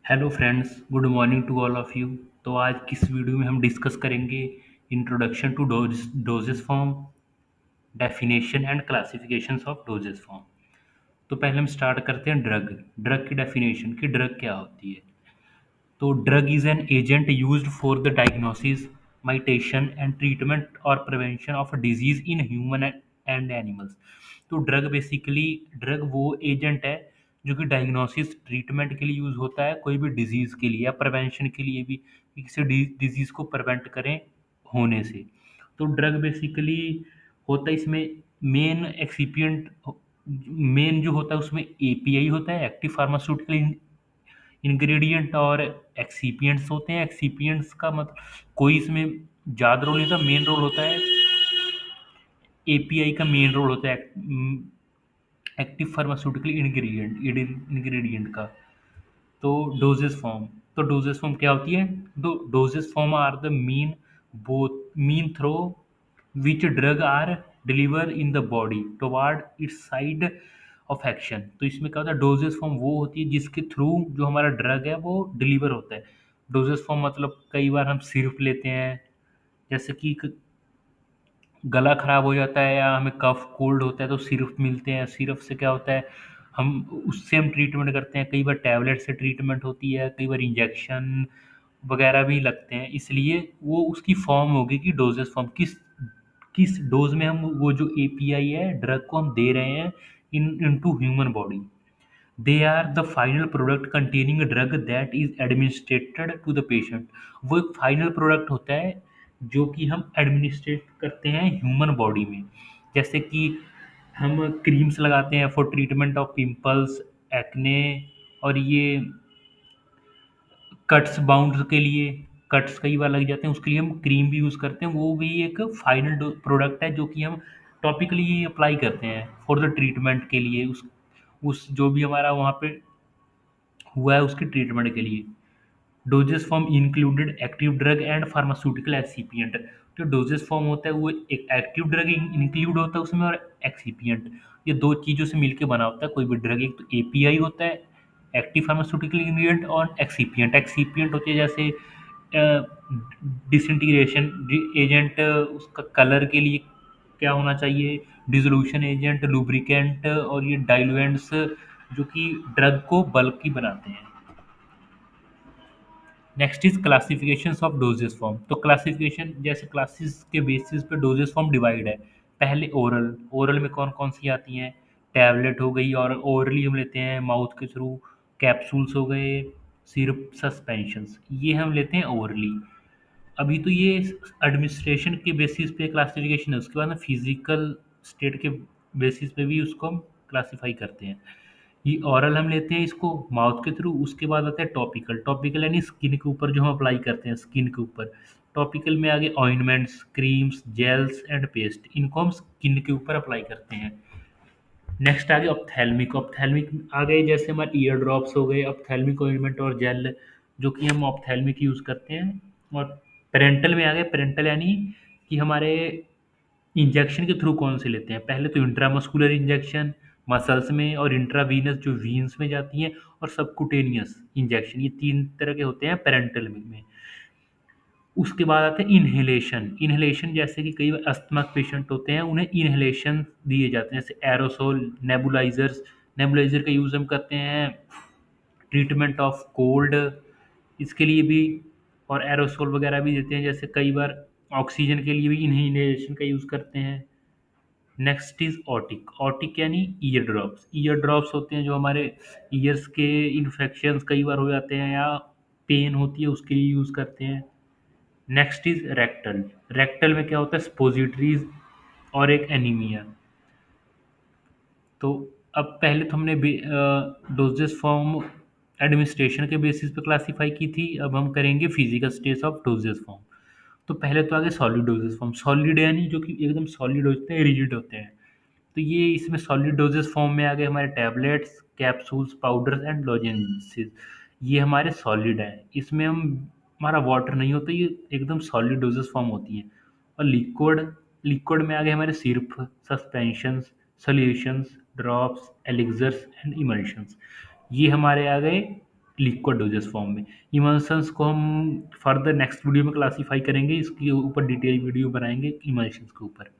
Hello friends, good morning to all of you. तो आज किस वीडियो में हम डिस्कस करेंगे introduction to dosage form, definition and classifications of dosage form. तो पहले हम स्टार्ट करते हैं ड्रग की डेफिनेशन कि ड्रग क्या होती है। तो drug is an agent used for the diagnosis, mitigation and treatment और prevention of disease in human and animals. तो ड्रग वो एजेंट है जो कि डायग्नोसिस ट्रीटमेंट के लिए यूज होता है, कोई भी डिजीज के लिए या प्रिवेंशन के लिए भी कि किसी डिजीज को प्रिवेंट करें होने से। तो ड्रग बेसिकली होता है इसमें मेन एक्सिपिएंट, मेन जो होता है उसमें एपीआई होता है, एक्टिव फार्मास्यूटिकल इंग्रेडिएंट, और एक्सिपिएंट्स होते हैं। एक्सिपिएंट्स का मतलब कोई इसमें ज़्यादा रोल नहीं होता, मेन रोल होता है एपीआई का, मेन रोल होता है एक्टिव फार्मास्यूटिकल इंग्रेडिएंट का। तो डोजेस फॉर्म क्या होती है? Dosage form are the mean through which drug are deliver in the body toward its site of action. तो इसमें क्या होता है, डोजेस फॉर्म वो होती है जिसके थ्रू जो हमारा ड्रग है वो डिलीवर होता है। डोजेस फॉर्म मतलब कई बार हम सिरप लेते हैं, जैसे कि गला खराब हो जाता है या हमें कफ कोल्ड होता है तो सिरप मिलते हैं। सिरप से क्या होता है, हम उससे हम ट्रीटमेंट करते हैं। कई बार टैबलेट से ट्रीटमेंट होती है, कई बार इंजेक्शन वगैरह भी लगते हैं। इसलिए वो उसकी फॉर्म होगी कि डोजेस फॉर्म किस किस डोज में हम वो जो एपीआई है ड्रग को हम दे रहे हैं into human body. They are the final product containing drug that is administered to the patient. वो एक फाइनल प्रोडक्ट होता है जो कि हम एडमिनिस्ट्रेट करते हैं ह्यूमन बॉडी में। जैसे कि हम क्रीम्स लगाते हैं for treatment of pimples, acne, और ये कट्स बाउंड्स के लिए, कट्स कई बार लग जाते हैं उसके लिए हम क्रीम भी यूज़ करते हैं। वो भी एक फाइनल प्रोडक्ट है जो कि हम टॉपिकली अप्लाई करते हैं फॉर द ट्रीटमेंट के लिए, उस जो भी हमारा वहाँ पे हुआ है उसके ट्रीटमेंट के लिए। Doses form included active drug and pharmaceutical excipient. जो डोजेस फॉर्म होता है वो एक एक्टिव ड्रग इंक्लूड होता है उसमें, और एक्सिपिएंट, ये दो चीज़ों से मिलकर बना होता है कोई भी ड्रग। एक तो एपीआई होता है, एक्टिव फार्मास्यूटिकल इंग्रेडिएंट, और एक्सिपिएंट। एक्सिपिएंट होती है जैसे डिसइंटीग्रेशन एजेंट, उसका कलर के लिए क्या होना चाहिए, डिसोल्यूशन एजेंट, लुब्रिकेंट, और ये डाइलुएंट्स जो कि ड्रग को बल्की बनाते हैं। Next is classification of dosage form. तो क्लासिफिकेशन जैसे क्लासेस के बेसिस पे डोजेस फॉर्म डिवाइड है। पहले ओरल, ओरल में कौन कौन सी आती हैं, टैबलेट हो गई, और ओरली हम लेते हैं माउथ के थ्रू, कैप्सूल्स हो गए, सिरप, सस्पेंशंस, ये हम लेते हैं ओरली। अभी तो ये एडमिनिस्ट्रेशन के बेसिस पे क्लासिफिकेशन है, उसके बाद में फिजिकल स्टेट के बेसिस पे भी उसको हम क्लासिफाई करते हैं। ये ऑरल हम लेते हैं इसको माउथ के थ्रू, उसके बाद आता है टॉपिकल। टॉपिकल यानी स्किन के ऊपर जो हम अप्लाई करते हैं स्किन के ऊपर। टॉपिकल में आगे ointments, creams, gels and paste, इनको हम स्किन के ऊपर अप्लाई करते हैं। नेक्स्ट आ गया ऑप्थेल्मिक। ऑप्थेल्मिक आ गए जैसे हमारे ईयर ड्रॉप्स हो गए, ऑप्थेल्मिक ऑइंटमेंट और जेल जो कि हम ऑप्थेल्मिक यूज़ करते हैं। और पेरेंटल में आ गए, पेरेंटल यानी कि हमारे इंजेक्शन के थ्रू कौन से लेते हैं। पहले तो इंट्रामस्कुलर इंजेक्शन मसल्स में, और इंट्रावीनस जो वीन्स में जाती हैं, और सबकुटेनियस इंजेक्शन, ये तीन तरह के होते हैं पेरेंटल में। उसके बाद आते हैं इन्हेलेशन। इन्हेलेशन जैसे कि कई बार अस्थमा पेशेंट होते हैं, उन्हें इन्हेलेशन दिए जाते हैं, जैसे एरोसोल, नेबुलाइजर्स। नेबुलाइजर का यूज़ हम करते हैं ट्रीटमेंट ऑफ कोल्ड, इसके लिए भी, और एरोसोल वगैरह भी देते हैं, जैसे कई बार ऑक्सीजन के लिए भी इन्हेलेशन का यूज़ करते हैं। Next is otic. ऑटिक यानी ईयर ड्रॉप्स। ईयर ड्रॉप्स होते हैं जो हमारे ईयर्स के इन्फेक्शंस कई बार हो जाते हैं या पेन होती है उसके लिए यूज़ करते हैं। Next is rectal. रेक्टल में क्या होता है, स्पोजिटरीज और एक एनीमिया। तो अब पहले तो हमने डोजेस फॉर्म एडमिनिस्ट्रेशन के बेसिस पे क्लासीफाई की थी, अब हम करेंगे physical stage of dosage form. तो पहले तो आगे सॉलिड डोजेस फॉर्म। सॉलिड यानी जो कि एकदम सॉलिड होते हैं, रिजिड होते हैं। तो ये इसमें सॉलिड डोजेस फॉर्म में आ गए हमारे टैबलेट्स, कैप्सूल्स, पाउडर्स एंड लॉजेंसेस। ये हमारे सॉलिड हैं, इसमें हम हमारा वाटर नहीं होता, ये एकदम सॉलिड डोजेस फॉर्म होती हैं। और लिक्विड, लिक्विड में आ गए हमारे syrup, suspensions, solutions, drops, elixirs and emulsions. ये हमारे आ गए लिक्विड डोजेस फॉर्म में। इमल्शंस को हम फर्दर नेक्स्ट वीडियो में क्लासीफाई करेंगे, इसके ऊपर डिटेल वीडियो बनाएंगे इमल्शंस के ऊपर।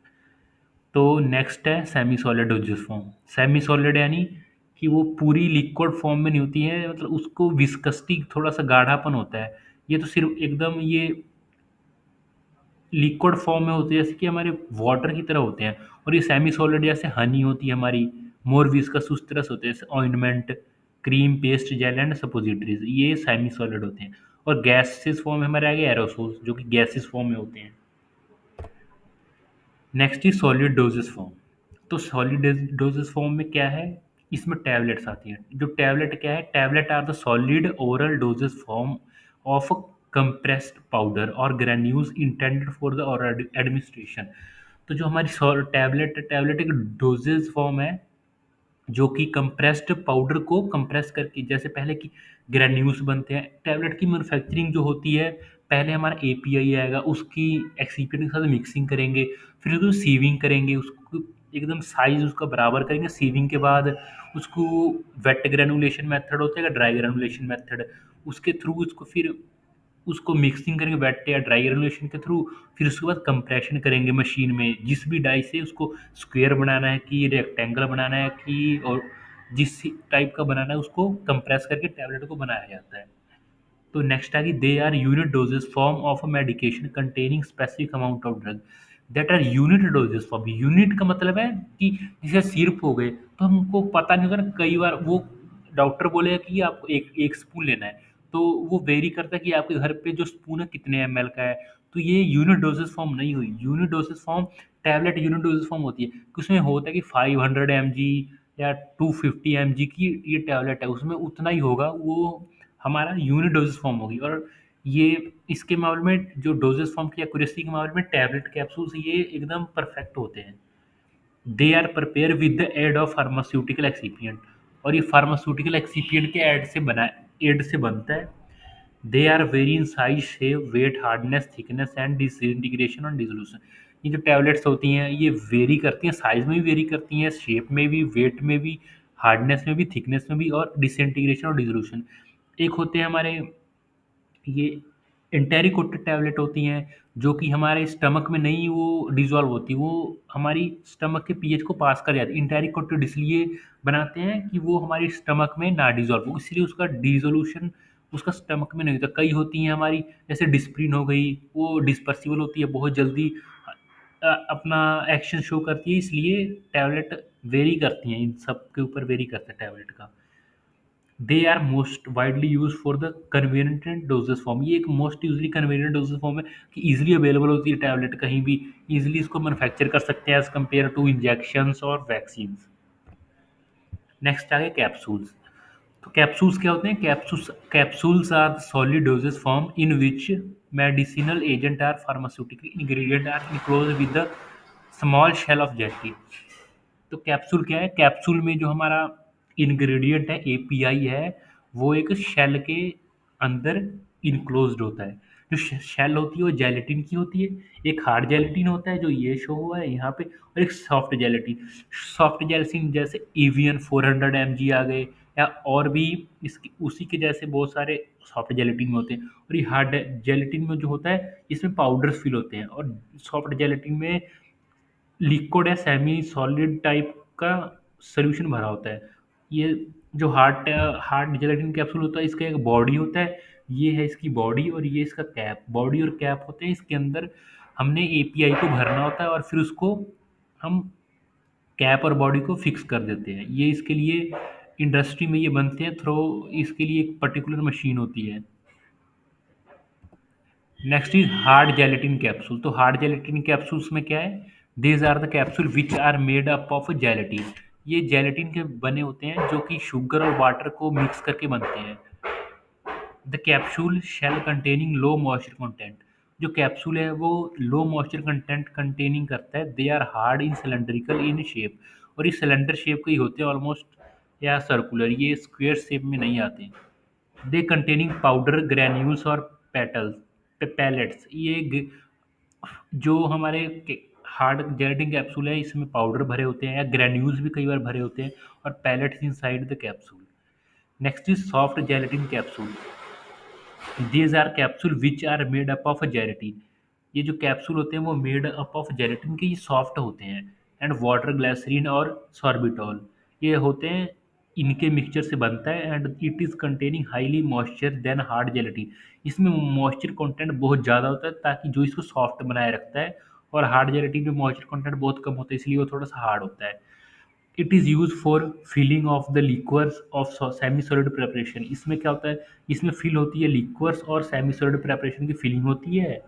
तो नेक्स्ट है semi solid dosage form. Semi solid यानी कि वो पूरी लिक्विड फॉर्म में नहीं होती है, मतलब उसको विस्कसिटी थोड़ा सा गाढ़ापन होता है। ये तो सिर्फ एकदम ये लिक्विड फॉर्म में होते हैं, जैसे कि हमारे वाटर की तरह होते हैं। और ये सेमी सॉलिड जैसे हनी होती है हमारी, मोर विस्कस उस तरह से होते हैं, जैसे ointment, cream, paste, gel and suppositories, ये सेमी सॉलिड होते हैं। और गैसेस फॉर्म में हमारे आगे एरोसोल्स, जो कि गैसेस फॉर्म में होते हैं। Next is solid dosage form. तो सॉलिड डोजेस फॉर्म में क्या है, इसमें टैबलेट्स आती हैं। जो टैबलेट क्या है, tablet are the solid oral dosage form of compressed powder और granules intended for the oral administration. तो जो हमारी टैबलेट टैबलेट एक डोजेज फॉर्म है, जो कि कंप्रेस्ड पाउडर को कंप्रेस करके, जैसे पहले की ग्रेन्यूल्स बनते हैं, टैबलेट की मैन्युफैक्चरिंग जो होती है, पहले हमारा एपीआई आएगा, उसकी एक्सिपिएंट के साथ मिक्सिंग करेंगे, फिर उसको सीविंग करेंगे, उसको एकदम साइज उसका बराबर करेंगे। सीविंग के बाद उसको वेट ग्रेनुलेशन मेथड होता है, ड्राई ग्रेनुलेशन मेथड, उसके थ्रू उसको फिर उसको मिक्सिंग करेंगे वेट या ड्राई ग्रेनुलेशन के थ्रू। फिर उसके बाद कंप्रेशन करेंगे मशीन में, जिस भी डाई से उसको स्क्वायर बनाना है कि रेक्टेंगल बनाना है कि, और जिस टाइप का बनाना है उसको कंप्रेस करके टैबलेट को बनाया जाता है। तो नेक्स्ट आ गई, they are unit dosage form of a medication containing specific amount of drug that are unit dosage form. Unit का मतलब है कि जैसे सिर्फ हो गए, तो हमको पता नहीं होता ना, कई बार वो डॉक्टर बोलेगा कि आपको एक एक स्पून लेना है, तो वो वेरी करता है कि आपके घर पे जो स्पून है कितने एमएल का है। तो ये यूनिट डोजेस फॉर्म नहीं हुई। Unit dosage form, tablet unit dosage form होती है कि उसमें होता है कि 500 mg या 250 mg की ये टैबलेट है, उसमें उतना ही होगा, वो हमारा यूनिट डोजेस फॉर्म होगी। और ये इसके मामले में जो डोजेस फॉर्म की एक्यूरेसी के मामले में टैबलेट कैप्सूल्स ये एकदम परफेक्ट होते हैं। They are prepare with the aid of pharmaceutical excipient, और ये फार्मास्यूटिकल एक्सिपिएंट के एड से बनता है। They are vary in size, shape, weight, hardness, thickness and disintegration और डिसोल्यूशन। ये जो टैबलेट्स होती हैं ये वेरी करती हैं, साइज में भी वेरी करती हैं, शेप में भी, वेट में भी, हार्डनेस में भी, थिकनेस में भी, और डिसइंटीग्रेशन और डिसोल्यूशन। एक होते हैं हमारे ये एंटेरिकोटेड टैबलेट होती हैं, जो कि हमारे स्टमक में नहीं वो डिज़ोल्व होती, वो हमारी स्टमक के पीएच को पास कर जाती है। एंटेरिकोटेड इसलिए बनाते हैं कि वो हमारी स्टमक में ना डिज़ोल्व हो, इसलिए उसका डिसोल्यूशन उसका स्टमक में नहीं होता। कई होती हैं हमारी, जैसे डिस्प्रिन हो गई, वो डिस्पर्सिबल होती है, बहुत जल्दी अपना एक्शन शो करती है, इसलिए टैबलेट वेरी करती हैं, इन सब के ऊपर वेरी करता है टैबलेट का। They are most widely use for the convenient dosage form. ये एक most usually convenient dosage form है कि इजीली अवेलेबल होती है टैबलेट, कहीं भी इजीली इसको मैन्युफैक्चर कर सकते हैं एज कम्पेयर टू इंजेक्शंस और वैक्सीन। नेक्स्ट आ गए कैप्सूल्स। तो कैप्सूल्स क्या होते हैं, capsules are solid dosage form in which medicinal agent are pharmaceutical ingredient are enclose with the small shell of जेटी। तो कैप्सूल क्या है, कैप्सूल में जो हमारा इंग्रेडिएंट है, एपीआई है, वो एक शेल के अंदर इनक्लोज्ड होता है। जो शेल होती है वो जेलेटिन की होती है। एक हार्ड जेलेटिन होता है जो ये शो हुआ है यहाँ पे, और एक सॉफ्ट जेलेटिन। सॉफ्ट जेलेटिन जैसे एवियन 400 mg आ गए, या और भी इसकी उसी के जैसे बहुत सारे सॉफ्ट जेलेटिन में होते हैं। और ये हार्ड जेलेटिन में जो होता है इसमें पाउडर्स फिल होते हैं, और सॉफ्ट जेलेटिन में लिक्विड या सेमी सॉलिड टाइप का सॉल्यूशन भरा होता है। ये जो हार्ड जेलेटिन कैप्सूल होता है, इसका एक बॉडी होता है, ये है इसकी बॉडी, और ये इसका कैप, बॉडी और कैप होते हैं। इसके अंदर हमने एपीआई को भरना होता है, और फिर उसको हम कैप और बॉडी को फिक्स कर देते हैं। ये इसके लिए इंडस्ट्री में ये बनते हैं थ्रो, इसके लिए एक पर्टिकुलर मशीन होती है। Next is hard gelatin capsule. तो हार्ड जेलेटिन कैप्सूल्स में क्या है, these are the capsule which are made up of gelatin. ये जेलेटिन के बने होते हैं, जो कि शुगर और वाटर को मिक्स करके बनते हैं। The capsule shell containing low moisture content. जो कैप्सूल है वो लो मॉइस्चर कंटेंट कंटेनिंग करता है। They are hard in cylindrical in shape, और ये सिलेंडर शेप के ही होते हैं ऑलमोस्ट, या सर्कुलर, ये स्क्वेयर शेप में नहीं आते। दे कंटेनिंग पाउडर ग्रैन्यूल्स और पैलेट्स। जो हमारे हार्ड जेलेटिन कैप्सूल है, इसमें पाउडर भरे होते हैं, या ग्रैन्यूल्स भी कई बार भरे होते हैं, और pellets inside the capsule. Next is soft gelatin capsule. These are capsule which are made up of gelatin. ये जो कैप्सूल होते हैं वो मेड अप ऑफ जेलेटिन के, ये सॉफ्ट होते हैं। एंड वाटर ग्लाइसरीन और सॉर्बिटॉल, ये होते हैं, इनके मिक्सचर से बनता है। And it is containing highly moisture than hard gelatin. इसमें मॉइस्चर कंटेंट बहुत ज़्यादा होता है ताकि जो इसको सॉफ्ट बनाए रखता है। और हार्ड जेलेटिन में मॉइस्चर कंटेंट बहुत कम होता है, इसलिए वो थोड़ा सा हार्ड होता है। It is use for filling of the liquids of semi solid preparation. इसमें क्या होता है, इसमें फिल होती है लिक्वर्स और सेमी सॉलिड प्रेपरेशन की फिलिंग होती है।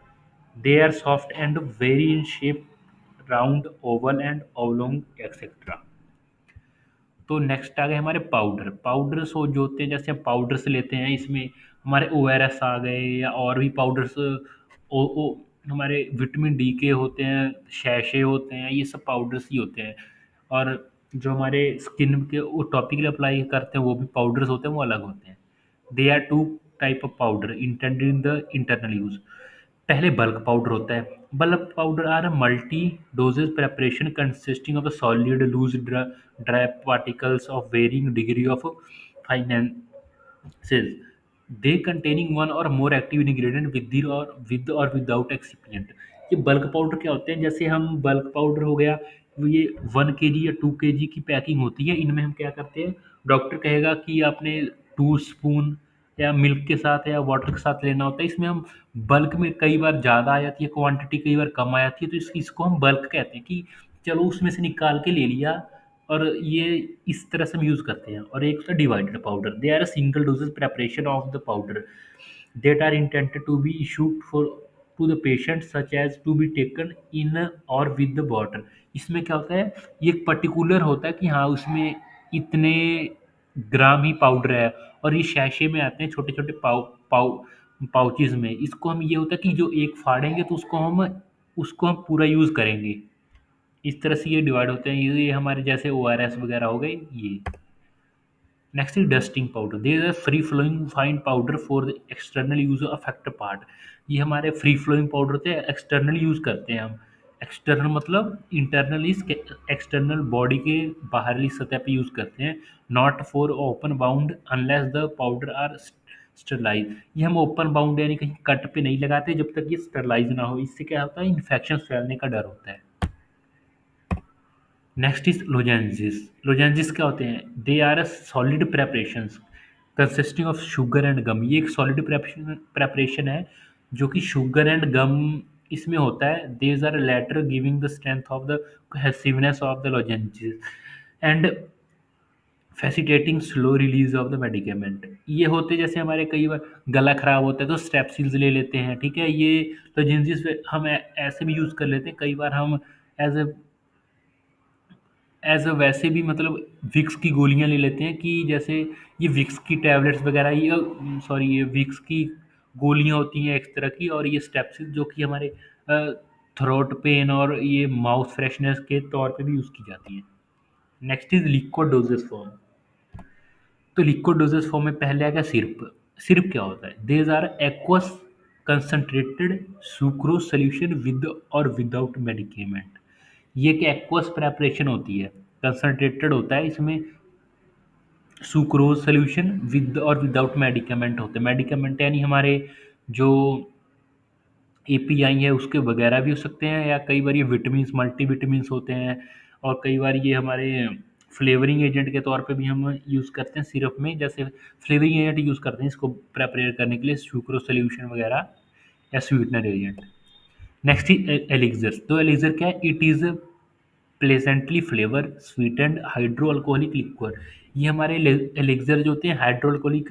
They are soft and vary in shape, round, oval and oblong etcetera. तो नेक्स्ट आ गए हमारे पाउडर। पाउडर सो जो होते हैं, जैसे हम पाउडर्स लेते हैं, इसमें हमारे ओ आर एस आ गए या और भी पाउडर्स, ओ हमारे विटामिन डी के होते हैं, शैशे होते हैं, ये सब पाउडर्स ही होते हैं। और जो हमारे स्किन के वो टॉपिकल अप्लाई करते हैं वो भी पाउडर्स होते हैं, वो अलग होते हैं। They are two type of powder intended in the internal use. पहले बल्क पाउडर होता है। Bulk powder are multi dosage preparation consisting of a solid loose dry particles of varying degree of finances, they containing one or more active ingredient with or without excipient। ये bulk powder क्या होते हैं, जैसे हम bulk powder हो गया, वो ये 1 kg या 2 kg की पैकिंग होती है। इनमें हम क्या करते हैं, डॉक्टर कहेगा कि आपने 2 स्पून या मिल्क के साथ या वाटर के साथ लेना होता है। इसमें हम बल्क में कई बार ज़्यादा आ जाती है क्वांटिटी, कई बार कम आ जाती है, तो इसको हम बल्क कहते हैं कि चलो उसमें से निकाल के ले लिया। और ये इस तरह से हम यूज़ करते हैं। और एक होता है divided powder. They are a single dosage preparation of the powder that are intended to be issued for to the patient such as to be taken in or with the water। इसमें क्या होता है, ये एक particular होता है कि हाँ उसमें इतने ग्राम ही पाउडर है। और ये शैशे में आते हैं, छोटे छोटे पाउचेज में। इसको हम, ये होता है कि जो एक फाड़ेंगे तो उसको हम पूरा यूज़ करेंगे। इस तरह से ये डिवाइड होते हैं। ये हमारे जैसे ओ आर एस वगैरह हो गए ये। Next is dusting powder. There is a free flowing fine powder for the external use affect part. ये हमारे फ्री फ्लोइंग पाउडर होते हैं, एक्सटर्नल यूज करते हैं हम। एक्सटर्नल मतलब इंटरनल, इस एक्सटर्नल बॉडी के बाहरली सतह पे यूज करते हैं। Not for open wound unless the powder are sterilise. ये हम ओपन बाउंड यानी कहीं कट पे नहीं लगाते जब तक ये स्टरलाइज ना हो। इससे क्या होता है, इन्फेक्शन फैलने का डर होता है। Next is लोजेंजिस। लोजेंजिस क्या होते हैं, they are a solid preparations consisting of sugar and gum. ये एक सॉलिड प्रेपरेशन है जो कि शुगर एंड गम इसमें होता है। These are later giving the strength of the cohesiveness of the lozenges and facilitating slow release of the medicament. ये होते जैसे हमारे कई बार गला खराब होता है तो स्ट्रेप्सिल्स ले लेते हैं, ठीक है। ये लोजेंजिस हम ऐसे भी यूज़ कर लेते हैं। कई बार हम एज ए वैसे भी मतलब विक्स की गोलियाँ ले लेते हैं कि जैसे ये विक्स की टैबलेट्स वगैरह, ये सॉरी ये विक्स की गोलियाँ होती हैं एक तरह की। और ये स्टेप्सिल जो कि हमारे थ्रोट पेन और ये माउथ फ्रेशनेस के तौर पे भी यूज़ की जाती है। Next is liquid doses form. तो लिक्विड डोजेस फॉर्म में पहले आएगा सिरप। सिरप क्या होता है, these are aqueous concentrated sucrose solution with और विदाउट मेडिकेमेंट। ये एक एक्वस प्रेपरेशन होती है, कंसनट्रेटेड होता है, इसमें सुक्रोज सोल्यूशन विद और विदाउट मेडिकेमेंट होते हैं। मेडिकेमेंट यानी हमारे जो एपीआई है उसके वगैरह भी हो सकते हैं, या कई बार ये विटामिन्स, मल्टी विटामिन्स होते हैं। और कई बार ये हमारे फ्लेवरिंग एजेंट के तौर पे भी हम यूज़ करते हैं सिरप में। जैसे फ्लेवरिंग एजेंट यूज़ करते हैं इसको प्रेपरेट करने के लिए, सुक्रोज सोल्यूशन वगैरह या sweetener agent. Next is elixir. तो एलिक्सर क्या है, it is pleasantly flavour sweetened hydro alcoholic liquor. ये हमारे एलिक्सर जो होते हैं हाइड्रो अल्कोहलिक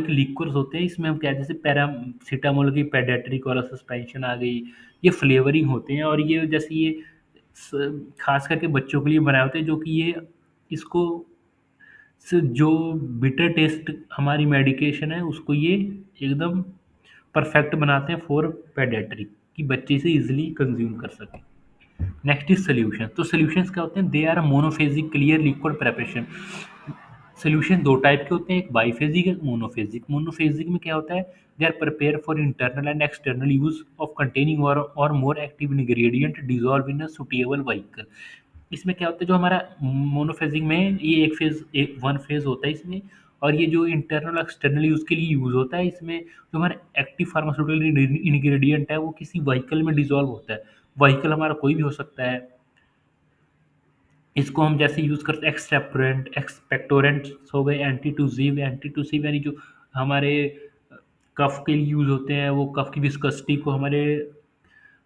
लिक्वर्स होते हैं। इसमें हम क्या, जैसे पैरासीटामोल की पेडेट्रिक और सस्पेंशन आ गई, ये फ्लेवरिंग होते हैं। और ये जैसे ये खास करके बच्चों के लिए बनाए होते हैं, जो कि ये इसको जो बिटर टेस्ट हमारी मेडिकेशन है उसको ये एकदम परफेक्ट बनाते हैं फॉर पेडेट्रिक, कि बच्चे इसे इजिली कंज्यूम कर सकें। Next is solution. तो सोल्यूशंस क्या होते हैं, they are monophasic clear liquid preparation. Solution दो टाइप के होते हैं, एक बाईफेजिक एक मोनोफेजिक। मोनोफेजिक में क्या होता है, they are prepare for internal and external use of containing और more active ingredient dissolve in a suitable vehicle. इसमें क्या होता है, जो हमारा मोनोफेजिंग में ये एक फेज, एक वन फेज होता है इसमें। और ये जो इंटरनल एक्सटर्नल यूज के लिए यूज होता है, इसमें जो हमारा एक्टिव फार्मास्यूटिकल इंग्रेडिएंट है वो किसी व्हीकल में डिजोल्व होता है। व्हीकल हमारा कोई भी हो सकता है। इसको हम जैसे यूज करते हैं, एक्सेप्टोरेंट, एक्सपेक्टोरेंट्स हो गए, एंटीटूसिव, एंटीटूसिव यानी जो हमारे कफ के लिए यूज होते हैं, वो कफ की विस्कोसिटी को हमारे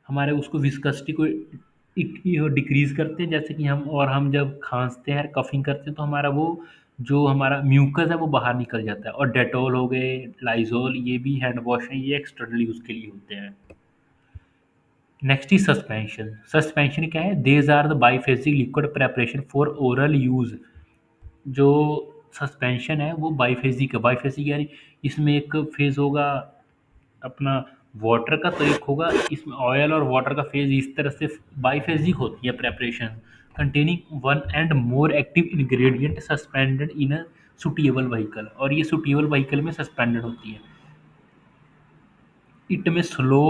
हमारे उसको विस्कोसिटी को डिक्रीज करते हैं, जैसे कि हम जब खांसते हैं, कफिंग करते हैं, तो हमारा वो जो हमारा म्यूकस है वो बाहर निकल जाता है। और डेटॉल हो गए, लाइजोल, ये भी हैंड वॉश है, ये एक्सटर्नल यूज के लिए होते हैं। Next is suspension. सस्पेंशन क्या है? These are the biphasic liquid preparation for oral use. जो सस्पेंशन है वो बाइफेजिक है। बाइफेजिक यानी इसमें एक फेज होगा अपना वाटर का, तो एक होगा इसमें ऑयल और वाटर का फेज। इस तरह से बाइफेजिक होती है preparation, containing one and more active ingredient suspended in a suitable vehicle. और ये सुटेबल व्हीकल में सस्पेंडेड होती है। इट में स्लो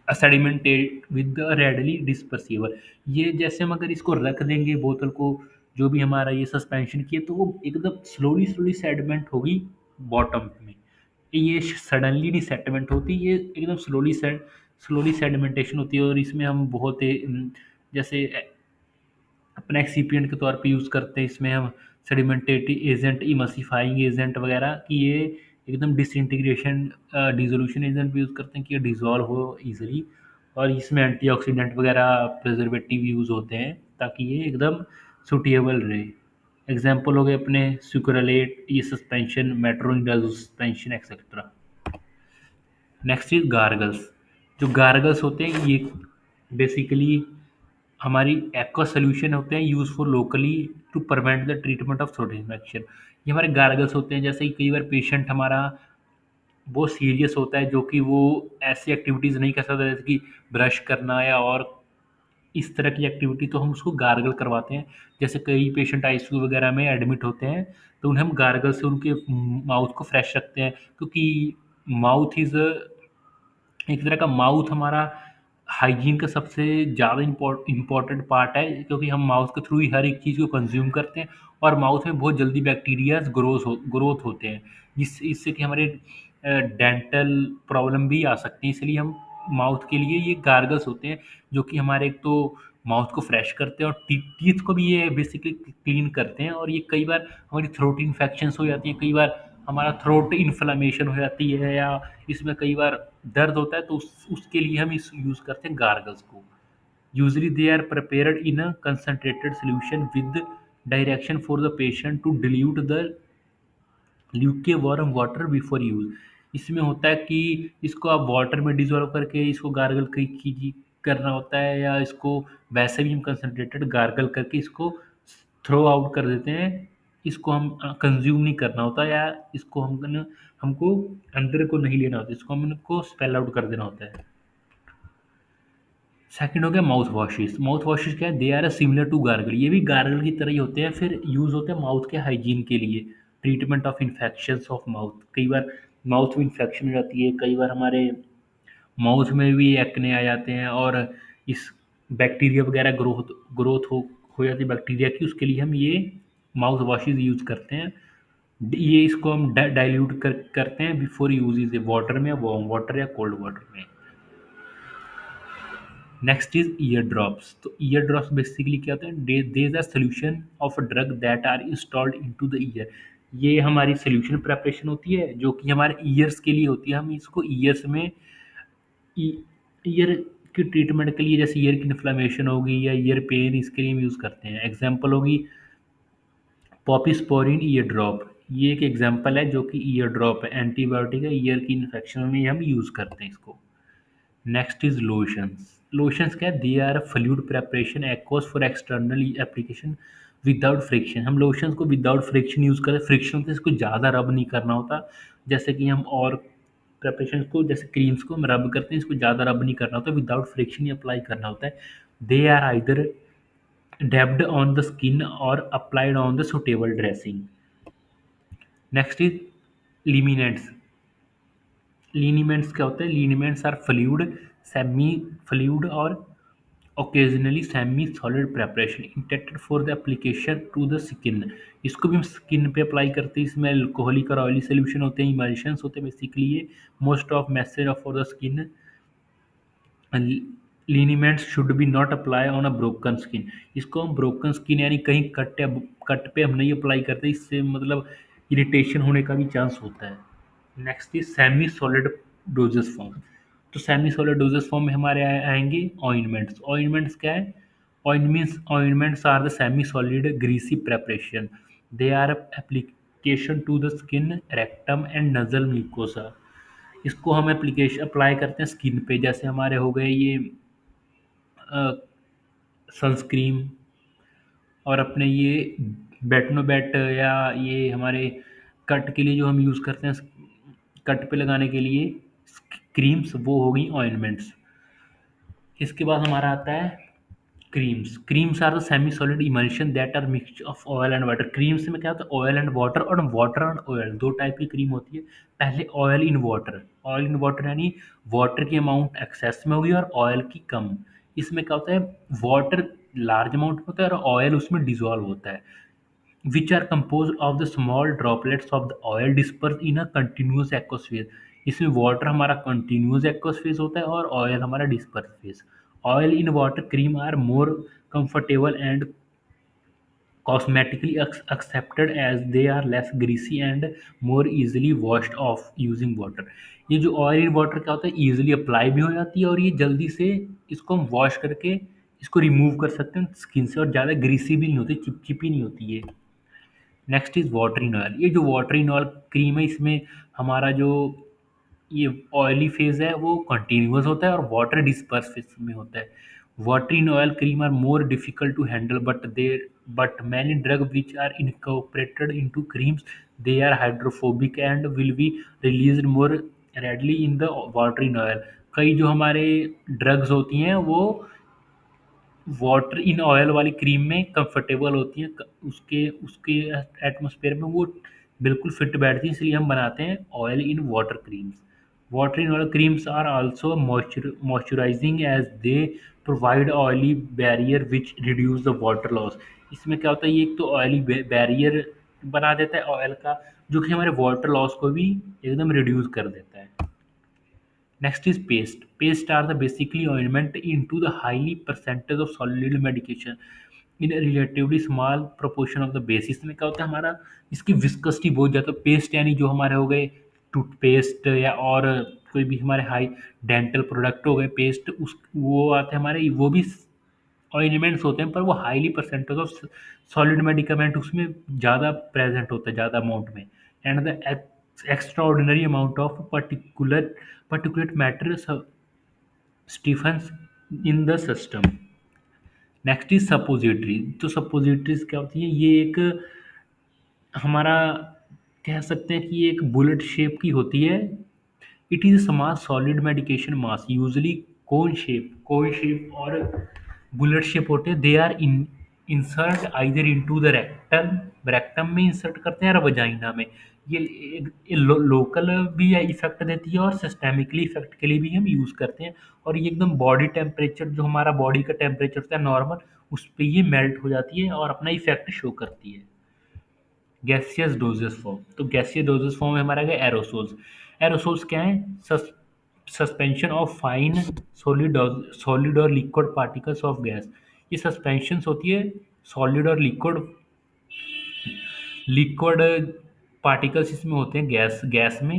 सेडिमेंटेट विद रेडली डिस्पर्सिबल। ये जैसे हम अगर इसको रख देंगे बोतल को, जो भी हमारा ये सस्पेंशन किए, तो वो एकदम स्लोली स्लोली सेडिमेंट होगी बॉटम में। ये सडनली नहीं सेटलमेंट होती, ये एकदम स्लोली सेडिमेंटेशन होती है। और इसमें हम बहुत जैसे अपना एक्सीपिएंट के तौर पे यूज़ करते हैं, इसमें हम सेडिमेंटेटिव एजेंट, इमल्सिफाइंग एजेंट वगैरह कि ये एकदम डिसइंटीग्रेशन डिसोल्यूशन एजेंट भी यूज़ करते हैं कि ये डिज़ोल्व हो ईजिली। और इसमें एंटीऑक्सीडेंट वगैरह प्रिजर्वेटिव यूज़ होते हैं ताकि ये एकदम सुटेबल रहे। एग्जाम्पल हो गए अपने सुक्रालेट, ये suspension, metronidazole suspension etcetera. Next is gargles. जो गार्गल्स होते हैं ये बेसिकली हमारी एक्वा सोल्यूशन होते हैं, use for locally to prevent the treatment of throat infection. ये हमारे गार्गल्स होते हैं, जैसे कि कई बार पेशेंट हमारा बहुत सीरियस होता है, जो कि वो ऐसी एक्टिविटीज़ नहीं कर सकता जैसे कि ब्रश करना या और इस तरह की एक्टिविटी, तो हम उसको गार्गल करवाते हैं। जैसे कई पेशेंट आईसीयू वगैरह में एडमिट होते हैं, तो उन्हें हम गार्गल से उनके माउथ को फ्रेश रखते हैं, क्योंकि माउथ इज़ एक तरह का माउथ हमारा हाइजीन का सबसे ज़्यादा इम्पोर्टेंट पार्ट है, क्योंकि हम माउथ के थ्रू ही हर एक चीज़ को कंज्यूम करते हैं। और माउथ में बहुत जल्दी बैक्टीरियाज ग्रोथ होते हैं, इससे कि हमारे डेंटल प्रॉब्लम भी आ सकती हैं। इसलिए हम माउथ के लिए ये गार्गल्स होते हैं, जो कि हमारे एक तो माउथ को फ्रेश करते हैं और टीथ को भी ये बेसिकली क्लीन करते हैं। और ये कई बार हमारी थ्रोट इन्फेक्शंस हो जाती हैं, कई बार हमारा थ्रोट इन्फ्लेमेशन हो जाती है, या इसमें कई बार दर्द होता है, तो उसके लिए हम इस यूज़ करते हैं गार्गल्स को। Usually they are prepared in a concentrated solution with direction for the patient to dilute the lukewarm water before use. इसमें होता है कि इसको आप वाटर में डिजोल्व करके इसको गार्गल की करना होता है, या इसको वैसे भी हम कंसनट्रेटेड गार्गल करके इसको थ्रो आउट कर देते हैं। इसको हम कंज्यूम नहीं करना होता, या इसको हमको अंदर को नहीं लेना होता, इसको हमको स्पेल आउट कर देना होता है। सेकंड हो गया माउथ वॉशेस। माउथ वॉशेस क्या है? They are similar to gargle. ये भी गार्गल की तरह ही होते हैं, फिर यूज़ होते हैं माउथ के हाइजीन के लिए, treatment of infections of mouth. कई बार माउथ में इन्फेक्शन हो जाती है, कई बार हमारे माउथ में भी एक्ने आ जाते हैं, और इस बैक्टीरिया वगैरह ग्रोथ हो जाती है बैक्टीरिया की, उसके लिए हम ये माउथ वॉशेस यूज़ करते हैं। ये इसको हम डाइल्यूट करते हैं बिफोर यूज इज वाटर में, वार्म वाटर या कोल्ड वाटर में। Next is ear drops. तो ईयर ड्रॉप्स बेसिकली क्या होते हैं? These are solution of a drug that are installed into the ear. ये हमारी सोल्यूशन प्रेपरेशन होती है, जो कि हमारे ईयर्स के लिए होती है। हम इसको ईयर्स में ईयर की ट्रीटमेंट के लिए, जैसे ईयर की इन्फ्लेमेशन होगी या ईयर पेन, इसके लिए हम यूज़ करते हैं। एग्जाम्पल होगी पॉपिस्पोरिन ईयर ड्रॉप। ये एक एग्जाम्पल है जो कि ईयर ड्रॉप है, एंटीबायोटिक है, ईयर की इन्फेक्शन में हम यूज़ करते हैं इसको। Next is lotions. लोशंस क्या है? They are fluid preparation aqueous for external application without friction. हम लोशंस को विदाउट फ्रिक्शन यूज़ करें, फ्रिक्शन से इसको ज़्यादा रब नहीं करना होता। जैसे कि हम और प्रेपरेशन को, जैसे क्रीम्स को हम रब करते हैं, इसको ज़्यादा रब नहीं करना होता, विदाउट फ्रिक्शन ही अप्लाई करना होता है। They are either dabbed on the skin or applied on the suitable dressing. Next is liniments. Liniments क्या होते हैं? Liniments are fluid, semi fluid और occasionally semi solid preparation intended for the application to the skin. इसको भी हम skin पे apply करते हैं। इसमें अल्कोहलिक और ऑयली सोल्यूशन होते हैं, इमल्शंस होते हैं बेसिकली ये। Most of massage of for the skin liniments should be not apply on a broken skin. इसको हम ब्रोकन स्किन यानी कहीं कट या कट पे हम नहीं अप्लाई करते, इससे मतलब इरिटेशन होने का भी चांस होता है। Next is semi solid dosage form. तो सेमी सॉलिड डोजेस फॉर्म में हमारे आएंगे ऑइनमेंट्स। ऑइनमेंट्स क्या है? Ointments are the semi solid greasy preparation. They are application to the skin, rectum and nasal mucosa. इसको हम एप्लीकेशन अप्लाई करते हैं स्किन पे, जैसे हमारे हो गए ये सनस्क्रीन, और अपने ये बेटनोबेट, या ये हमारे कट के लिए जो हम यूज़ करते हैं कट पे लगाने के लिए क्रीम्स, वो हो गई ऑइनमेंट्स। इसके बाद हमारा आता है creams. Creams are the semi solid emulsion that are mixture of oil and water. Creams में क्या होता है? ऑयल एंड वाटर, और वाटर एंड ऑयल, दो टाइप की क्रीम होती है। पहले oil in water. Oil in water यानी वाटर की अमाउंट एक्सेस में होगी और ऑयल की कम। इसमें क्या होता है? वाटर लार्ज अमाउंट में होता है और ऑयल उसमें डिजॉल्व होता है। which are composed of the small droplets of the oil dispersed in a continuous aqueous phase। इसमें वाटर हमारा कंटिन्यूस एक्वस फेज होता है और ऑयल हमारा disperse phase. Oil in water cream are more comfortable and cosmetically accepted as they are less greasy and more easily washed off using water। ये जो oil in water क्या होता है? Easily apply भी हो जाती है और ये जल्दी से इसको हम वॉश करके इसको रिमूव कर सकते हैं स्किन से, और ज़्यादा ग्रीसी भी नहीं होती, चिपचिपी नहीं होती ये। Next is water in oil. ये जो वाटर इन ऑयल क्रीम है, इसमें हमारा जो ये ऑयली फेज है वो कंटिन्यूअस होता है और वाटर डिस्पर्स फेज में होता है। Water in oil cream are more difficult to handle but many drug which are incorporated into creams, they are hydrophobic and will be released more readily in the water in oil. कई जो हमारे drugs होती हैं वो water in oil वाली cream में comfortable होती हैं, उसके उसके एटमॉस्फेयर में वो बिल्कुल फिट बैठती हैं, इसलिए हम बनाते हैं oil in water creams. Water in oil creams are also moisturising as they provide oily barrier which reduce the water loss. इसमें क्या होता है? ये एक तो ऑयली बैरियर बना देता है ऑयल का, जो कि हमारे वाटर लॉस को भी एकदम रिड्यूस कर देता है। Next is paste. Paste are the basically ointment into the highly percentage of solid medication in a relatively small proportion of the base। इसमें क्या होता है? हमारा इसकी विस्कसिटी बहुत ज़्यादा। पेस्ट यानी जो हमारे हो गए टूथपेस्ट या और कोई भी हमारे हाई डेंटल प्रोडक्ट हो गए, पेस्ट उस वो आते हैं हमारे, वो भी ऑइनमेंट्स होते हैं, पर वो highly percentage of solid medicament उसमें ज़्यादा प्रेजेंट होता है, ज़्यादा अमाउंट में। And the extraordinary amount of particulate matter stiffens in the system। Next is suppository. तो सपोजिटरीज क्या होती है? ये एक हमारा कह सकते हैं कि ये एक बुलेट शेप की होती है। It is small solid medication mass usually cone shape और बुलेट शेप होते हैं। They are insert either into the rectum में इंसर्ट करते हैं, या वजाइना में। ये लोकल भी इफेक्ट देती है और सिस्टेमिकली इफेक्ट के लिए भी हम यूज़ करते हैं। और ये एकदम बॉडी टेम्परेचर, जो हमारा बॉडी का टेम्परेचर होता है नॉर्मल, उस पर ये मेल्ट हो जाती है और अपना इफेक्ट शो करती है। Gaseous doses form. तो गैसियस डोजेस फॉर्म में हमारा गया एरोसोल्स। एरोसोल्स क्या है? सस्पेंशन ऑफ फाइन सॉलिड और लिक्विड पार्टिकल्स ऑफ गैस। ये सस्पेंशंस होती है सॉलिड और लिक्विड पार्टिकल्स इसमें होते हैं गैस में।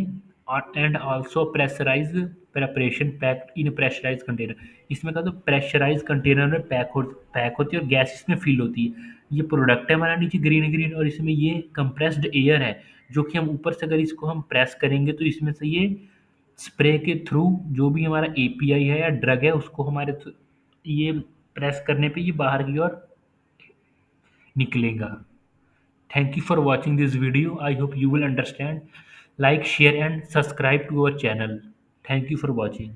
And also pressurise preparation packed in pressurise container. इसमें क्या, तो प्रेशराइज कंटेनर में पैक होती है और गैस इसमें फिल होती है। ये प्रोडक्ट है हमारा नीचे ग्रीन ग्रीन, और इसमें ये कंप्रेस्ड एयर है, जो कि हम ऊपर से अगर इसको हम प्रेस करेंगे तो इसमें से ये स्प्रे के थ्रू जो भी हमारा एपीआई है या ड्रग है उसको हमारे ये प्रेस करने पे ये बाहर की ओर निकलेगा। Thank you for watching this video. I hope you will understand. Like, share and subscribe to our channel. Thank you for watching.